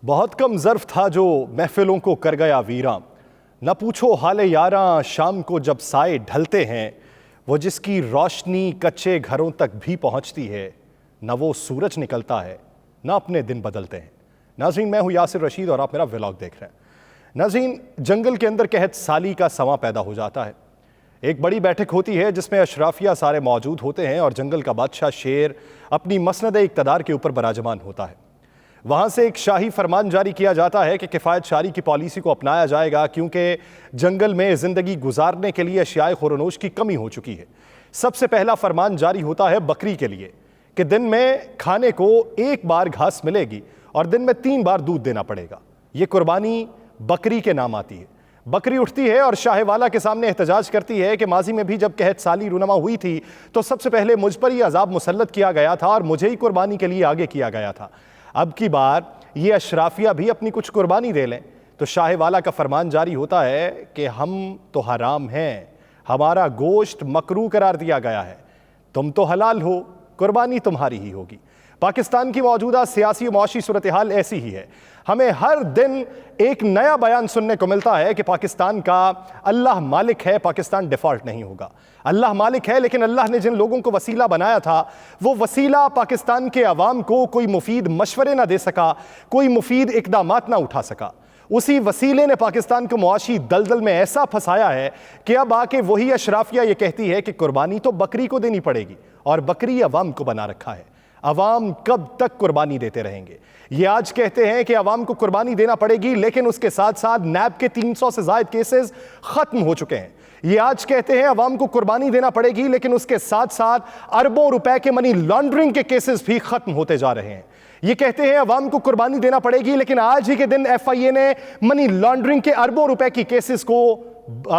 बहुत कम ज़र्फ था जो महफिलों को कर गया वीरां। न पूछो हाले यारां, शाम को जब साए ढलते हैं, वो जिसकी रोशनी कच्चे घरों तक भी पहुंचती है, न वो सूरज निकलता है, न अपने दिन बदलते हैं। नाज़रीन, मैं हूं यासिर रशीद और आप मेरा व्लॉग देख रहे हैं। नाज़रीन, जंगल के अंदर कहत साली का समा पैदा हो जाता है। एक बड़ी बैठक होती है जिसमें अशराफिया सारे मौजूद होते हैं और जंगल का बादशाह शेर अपनी मसनद इक़्तिदार के ऊपर बराजमान होता है। वहाँ से एक शाही फरमान जारी किया जाता है कि किफ़ायत शारी की पॉलिसी को अपनाया जाएगा, क्योंकि जंगल में ज़िंदगी गुजारने के लिए अशियाए खुरनोश की कमी हो चुकी है। सबसे पहला फरमान जारी होता है बकरी के लिए कि दिन में खाने को एक बार घास मिलेगी और दिन में 3 बार दूध देना पड़ेगा। ये कुर्बानी बकरी के नाम आती है। बकरी उठती है और शाहवाला के सामने एहतजाज करती है कि माजी में भी जब कहत साली रूनमा हुई थी तो सबसे पहले मुझ पर ही अजाब मुसल्लत किया गया था और मुझे ही कुर्बानी के लिए आगे किया गया था। अब की बार ये अशराफिया भी अपनी कुछ कुर्बानी दे लें। तो शाहवाला का फरमान जारी होता है कि हम तो हराम हैं, हमारा गोश्त मकरू करार दिया गया है, तुम तो हलाल हो, कुर्बानी तुम्हारी ही होगी। पाकिस्तान की मौजूदा सियासी और मौशी सूरत हाल ऐसी ही है। हमें हर दिन एक नया बयान सुनने को मिलता है कि पाकिस्तान का अल्लाह मालिक है, पाकिस्तान डिफॉल्ट नहीं होगा। अल्लाह मालिक है, लेकिन अल्लाह ने जिन लोगों को वसीला बनाया था, वो वसीला पाकिस्तान के अवाम को कोई मुफीद मशवरे ना दे सका, कोई मुफीद इकदामात ना उठा सका। उसी वसीले ने पाकिस्तान को मुआशी दलदल में ऐसा फंसाया है कि अब आके वही अशराफिया ये कहती है कि कुर्बानी तो बकरी को देनी पड़ेगी और बकरी अवाम को बना रखा है। अवाम कब तक कुर्बानी देते रहेंगे? ये आज कहते हैं कि अवाम को कुर्बानी देना पड़ेगी, लेकिन उसके साथ साथ नैब के 300 से ज़ायद केसेस खत्म हो चुके हैं। ये आज कहते हैं अवाम को कुर्बानी देना पड़ेगी, लेकिन उसके साथ साथ अरबों रुपए के मनी लॉन्ड्रिंग के केसेस भी खत्म होते जा रहे हैं। ये कहते हैं अवाम को कुर्बानी देना पड़ेगी, लेकिन आज ही के दिन FIA ने मनी लॉन्ड्रिंग के अरबों रुपए की केसेस को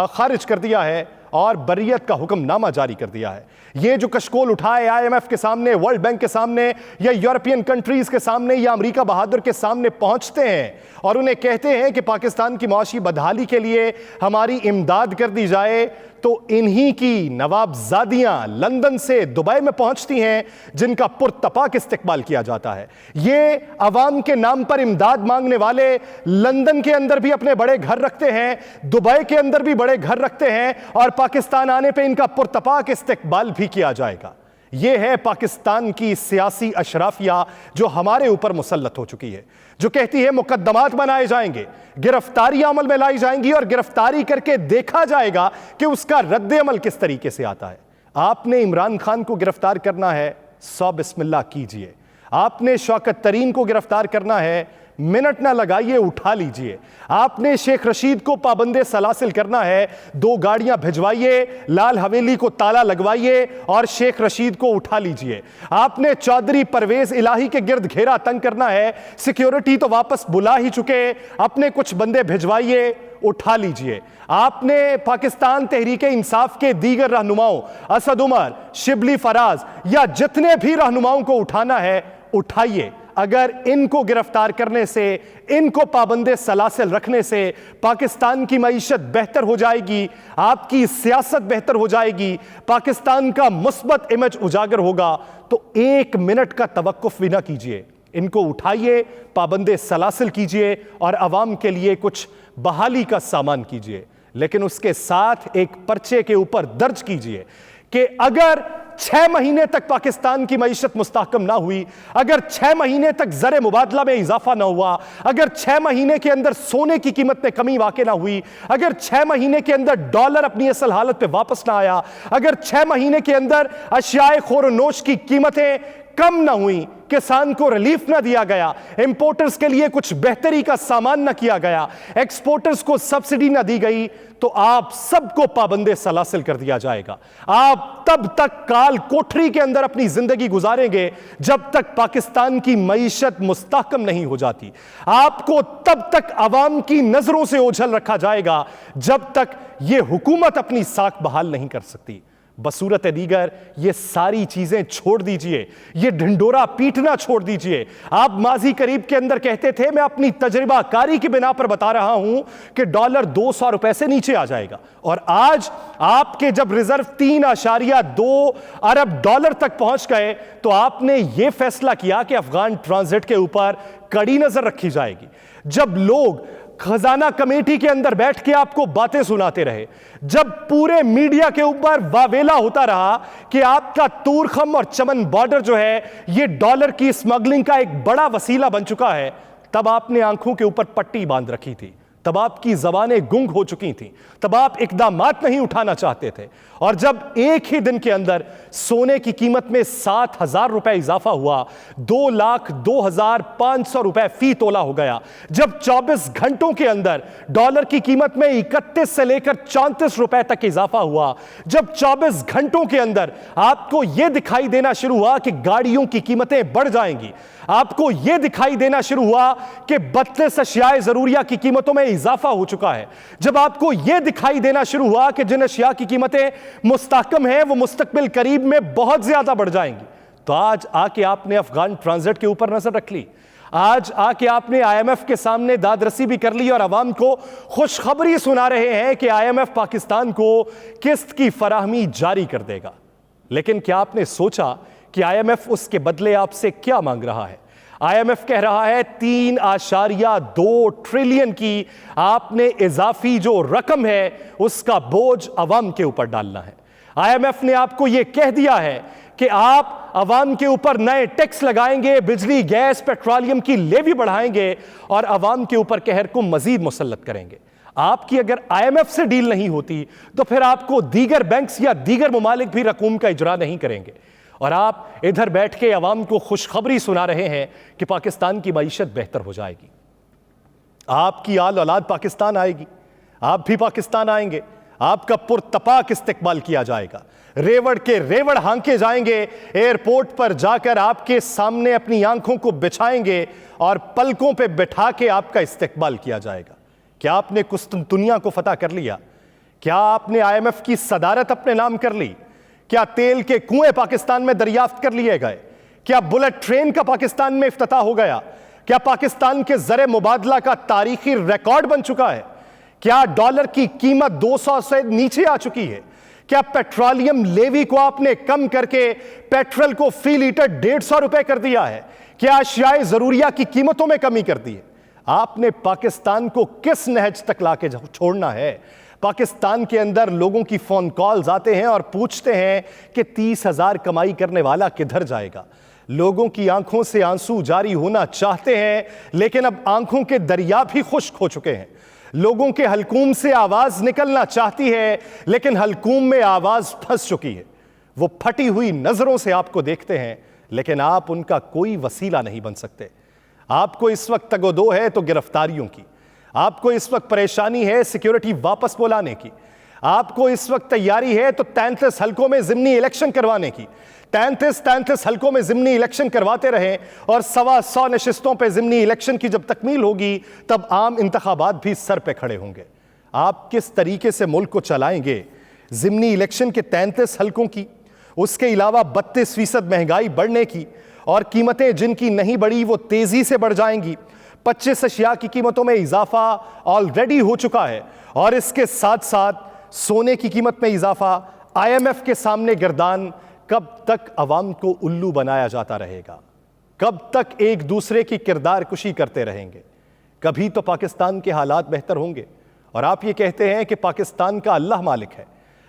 खारिज कर दिया है और बर्रियत का हुक्मनामा जारी कर दिया है। ये जो कशकोल उठाए IMF के सामने, वर्ल्ड बैंक के सामने या यूरोपियन कंट्रीज के सामने या अमेरिका बहादुर के सामने पहुंचते हैं और उन्हें कहते हैं कि पाकिस्तान की मुआशी बदहाली के लिए हमारी इमदाद कर दी जाए, तो इन्हीं की नवाबजादियां लंदन से दुबई में पहुंचती हैं जिनका पुरतपाक इस्तेकबाल किया जाता है। ये अवाम के नाम पर इमदाद मांगने वाले लंदन के अंदर भी अपने बड़े घर रखते हैं, दुबई के अंदर भी बड़े घर रखते हैं और पाकिस्तान आने पे इनका पुरतपाक इस्तेकबाल भी किया जाएगा। यह है पाकिस्तान की सियासी अशराफिया जो हमारे ऊपर मुसल्लत हो चुकी है, जो कहती है मुकद्दमात बनाए जाएंगे, गिरफ्तारी अमल में लाई जाएंगी और गिरफ्तारी करके देखा जाएगा कि उसका रद्द अमल किस तरीके से आता है। आपने इमरान खान को गिरफ्तार करना है, 100 बिस्मिल्लाह कीजिए। आपने शौकत तरीन को गिरफ्तार करना है, मिनट ना लगाइए, उठा लीजिए। आपने शेख रशीद को पाबंदे सलासिल करना है, 2 गाड़ियां भिजवाइए, लाल हवेली को ताला लगवाइए और शेख रशीद को उठा लीजिए। आपने चौधरी परवेज इलाही के गिर्द घेरा तंग करना है, सिक्योरिटी तो वापस बुला ही चुके, अपने कुछ बंदे भिजवाइए, उठा लीजिए। आपने पाकिस्तान तहरीक इंसाफ के दीगर रहनुमाओं, असद उमर, शिबली फराज या जितने भी रहनुमाओं को उठाना है, उठाइए। अगर इनको गिरफ्तार करने से, इनको पाबंदे सलासिल रखने से पाकिस्तान की मईशत बेहतर हो जाएगी, आपकी सियासत बेहतर हो जाएगी, पाकिस्तान का मुस्बत इमेज उजागर होगा, तो 1 मिनट का तवक्कुफ भी ना कीजिए। इनको उठाइए, पाबंदे सलासिल कीजिए और अवाम के लिए कुछ बहाली का सामान कीजिए। लेकिन उसके साथ एक पर्चे के ऊपर दर्ज कीजिए कि अगर 6 महीने तक पाकिस्तान की मईशत मुस्तहकम ना हुई, अगर 6 महीने तक ज़र मुबादला में इजाफा ना हुआ, अगर 6 महीने के अंदर सोने की कीमत में कमी वाक़ई ना हुई, अगर 6 महीने के अंदर डॉलर अपनी असल हालत पे वापस ना आया, अगर 6 महीने के अंदर अशियाए खोर-ओ-नोश की कीमतें कम ना हुई, किसान को रिलीफ ना दिया गया, इंपोर्टर्स के लिए कुछ बेहतरी का सामान ना किया गया, एक्सपोर्टर्स को सब्सिडी ना दी गई, तो आप सबको पाबंदे सलासिल कर दिया जाएगा। आप तब तक काल कोठरी के अंदर अपनी जिंदगी गुजारेंगे जब तक पाकिस्तान की मईशत मुस्तहकम नहीं हो जाती। आपको तब तक अवाम की नजरों से ओझल रखा जाएगा जब तक यह हुकूमत अपनी साख बहाल नहीं कर सकती। बसूरत दीगर ये सारी चीजें छोड़ दीजिए, ये ढिंडोरा पीटना छोड़ दीजिए। आप माजी करीब के अंदर कहते थे मैं अपनी तजर्बाकारी की बिना पर बता रहा हूं कि डॉलर 200 रुपए से नीचे आ जाएगा, और आज आपके जब रिजर्व 3.2 अरब डॉलर तक पहुंच गए तो आपने यह फैसला किया कि अफगान ट्रांजिट के ऊपर कड़ी नजर रखी जाएगी। जब लोग खजाना कमेटी के अंदर बैठ के आपको बातें सुनाते रहे, जब पूरे मीडिया के ऊपर वावेला होता रहा कि आपका तूरखम और चमन बॉर्डर जो है ये डॉलर की स्मगलिंग का एक बड़ा वसीला बन चुका है, तब आपने आंखों के ऊपर पट्टी बांध रखी थी, तब आपकी जबानें गुंग हो चुकी थीं, तब आप इकदामात नहीं उठाना चाहते थे। और जब एक ही दिन के अंदर सोने की कीमत में 7,000 रुपए इजाफा हुआ, 2,02,500 रुपए फी तोला हो गया, जब 24 घंटों के अंदर डॉलर की कीमत में 31 से लेकर 34 रुपए तक इजाफा हुआ, जब 24 घंटों के अंदर आपको यह दिखाई देना शुरू हुआ कि गाड़ियों की कीमतें बढ़ जाएंगी, आपको यह दिखाई देना शुरू हुआ कि 32 अशियाए जरूरिया की कीमतों में इजाफा हो चुका है, जब आपको यह दिखाई देना शुरू हुआ कि जिन अशिया की कीमतें मुस्तहकम है वो मुस्तकबिल करीब में बहुत ज्यादा बढ़ जाएंगी, तो आज आके आपने अफगान ट्रांजिट के ऊपर नजर रख ली। आज आके आपने IMF के सामने दादरसी भी कर ली और अवाम को खुशखबरी सुना रहे हैं कि IMF पाकिस्तान को किस्त की फराहमी जारी कर देगा। लेकिन क्या आपने सोचा कि IMF उसके बदले आपसे क्या मांग रहा है? IMF कह रहा है 3.2 ट्रिलियन की आपने इजाफी जो रकम है उसका बोझ अवाम के ऊपर डालना है। IMF ने आपको यह कह दिया है कि आप अवाम के ऊपर नए टैक्स लगाएंगे, बिजली, गैस, पेट्रोलियम की लेवी बढ़ाएंगे और अवाम के ऊपर कहर को मजीद मुसल्लत करेंगे। आपकी अगर IMF से डील नहीं होती तो फिर आपको दीगर बैंक्स या दीगर ममालिक भी रकूम का इजरा नहीं करेंगे, और आप इधर बैठ के अवाम को खुशखबरी सुना रहे हैं कि पाकिस्तान की मईशत बेहतर हो जाएगी, आपकी आल औलाद पाकिस्तान आएगी, आप भी पाकिस्तान आएंगे, आपका पुरतपाक इस्तेकबाल किया जाएगा, रेवड़ के रेवड़ हांके जाएंगे, एयरपोर्ट पर जाकर आपके सामने अपनी आंखों को बिछाएंगे और पलकों पे बिठा के आपका इस्तेकबाल किया जाएगा। क्या आपने कुस्तुनतुनिया को फतह कर लिया? क्या आपने IMF की सदारत अपने नाम कर ली? क्या तेल के कुएं पाकिस्तान में दरियाफ्त कर लिए गए? क्या बुलेट ट्रेन का पाकिस्तान में इफ्तिताह हो गया? क्या पाकिस्तान के ज़रे मुबादला का तारीखी रिकॉर्ड बन चुका है? क्या डॉलर की कीमत 200 से नीचे आ चुकी है? क्या पेट्रोलियम लेवी को आपने कम करके पेट्रोल को फी लीटर 150 रुपए कर दिया है? क्या अशियाए जरूरिया की कीमतों में कमी कर दी है? आपने पाकिस्तान को किस नहज तक लाके छोड़ना है? पाकिस्तान के अंदर लोगों की फोन कॉल्स आते हैं और पूछते हैं कि 30,000 कमाई करने वाला किधर जाएगा। लोगों की आंखों से आंसू जारी होना चाहते हैं, लेकिन अब आंखों के दरिया भी खुश्क हो चुके हैं। लोगों के हलकूम से आवाज निकलना चाहती है, लेकिन हलकूम में आवाज फंस चुकी है। वो फटी हुई नजरों से आपको देखते हैं, लेकिन आप उनका कोई वसीला नहीं बन सकते। आपको इस वक्त तगोदो है तो गिरफ्तारियों की, आपको इस वक्त परेशानी है सिक्योरिटी वापस बुलाने की, आपको इस वक्त तैयारी है तो 33 हलकों में जिमनी इलेक्शन करवाने की। 33 हलकों में जिमनी इलेक्शन करवाते रहे और 125 नशिस्तों पे जिमनी इलेक्शन की जब तकमील होगी तब आम इंतखाबात भी सर पे खड़े होंगे। आप किस तरीके से मुल्क को चलाएंगे? जिमनी इलेक्शन के 33 हलकों की, उसके अलावा 32% महंगाई बढ़ने की, और कीमतें जिनकी नहीं बढ़ी वो तेजी से बढ़ जाएंगी। 25 अशिया की कीमतों में इजाफा ऑलरेडी हो चुका है, और इसके साथ साथ सोने की कीमत में इजाफा। IMF के सामने गर्दान, कब तक अवाम को उल्लू बनाया जाता रहेगा? कब तक एक दूसरे की किरदार कुशी करते रहेंगे? कभी तो पाकिस्तान के हालात बेहतर होंगे। और आप ये कहते हैं कि पाकिस्तान का अल्लाह मालिक है।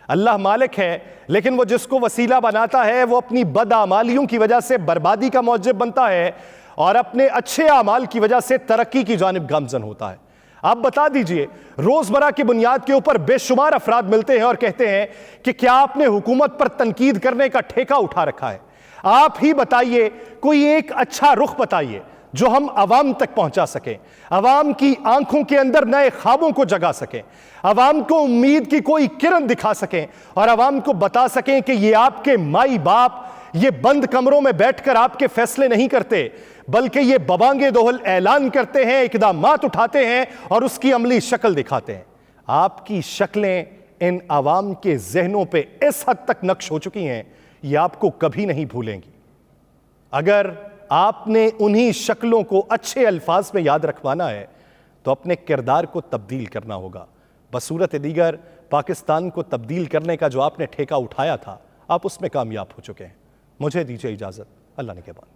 अल्लाह मालिक है, लेकिन वो जिसको वसीला बनाता है वो अपनी बदआमालियों की वजह से बर्बादी का मौजब बनता है और अपने अच्छे आमाल की वजह से तरक्की की जानिब गामजन होता है। आप बता दीजिए, रोजमर्रा की बुनियाद के ऊपर बेशुमार अफराद मिलते हैं और कहते हैं कि क्या आपने हुकूमत पर तनकीद करने का ठेका उठा रखा है? आप ही बताइए, कोई एक अच्छा रुख बताइए जो हम अवाम तक पहुंचा सकें, अवाम की आंखों के अंदर नए ख्वाबों को जगा सकें, अवाम को उम्मीद की कोई किरण दिखा सकें और अवाम को बता सकें कि ये आपके माई बाप ये बंद कमरों में बैठकर आपके फैसले नहीं करते, बल्कि ये बबांगे दोहल ऐलान करते हैं, इकदामात उठाते हैं और उसकी अमली शक्ल दिखाते हैं। आपकी शक्लें इन आवाम के जहनों पे इस हद तक नक्श हो चुकी हैं, ये आपको कभी नहीं भूलेंगी। अगर आपने उन्हीं शक्लों को अच्छे अल्फाज में याद रखवाना है तो अपने किरदार को तब्दील करना होगा। बसूरत दीगर पाकिस्तान को तब्दील करने का जो आपने ठेका उठाया था, आप उसमें कामयाब हो चुके हैं। मुझे दीजिए इजाज़त। अल्लाह ने के बाद।